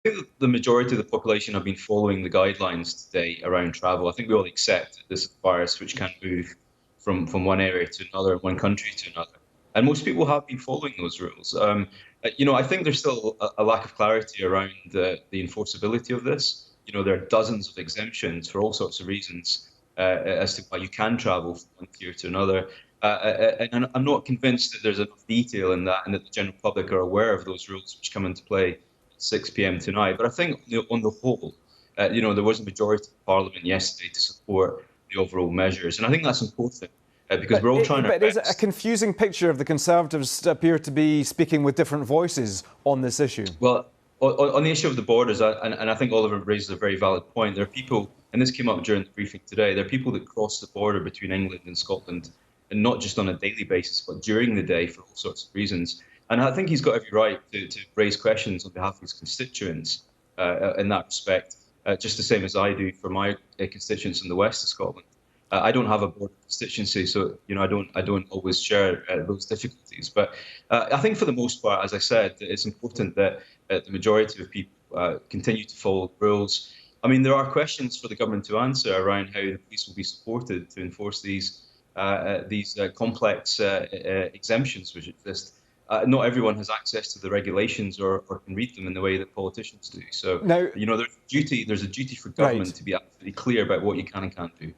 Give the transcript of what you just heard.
think that the majority of the population have been following the guidelines today around travel. I think we all accept that this is a virus which can move from one area to another, one country to another. And most people have been following those rules. I think there's still a lack of clarity around the enforceability of this. There are dozens of exemptions for all sorts of reasons as to why you can travel from one tier to another. And I'm not convinced that there's enough detail in that and that the general public are aware of those rules which come into play 6 p.m. tonight. But I think on the whole, there was a majority of Parliament yesterday to support the overall measures, and I think that's important because we're all trying our But is it a best. confusing picture of the Conservatives appear to be speaking with different voices on this issue? Well, on the issue of the borders, and I think Oliver raises a very valid point. There are people, and this came up during the briefing today, there are people that cross the border between England and Scotland, and not just on a daily basis, but during the day for all sorts of reasons. And I think he's got every right to raise questions on behalf of his constituents in that respect, just the same as I do for my constituents in the west of Scotland. I don't have a border constituency, so I don't always share those difficulties. But I think for the most part, as I said, it's important that the majority of people continue to follow the rules. I mean, there are questions for the government to answer around how the police will be supported to enforce these complex exemptions which exist. Not everyone has access to the regulations or can read them in the way that politicians do. So, Now, there's a duty for government right. to be absolutely clear about what you can and can't do.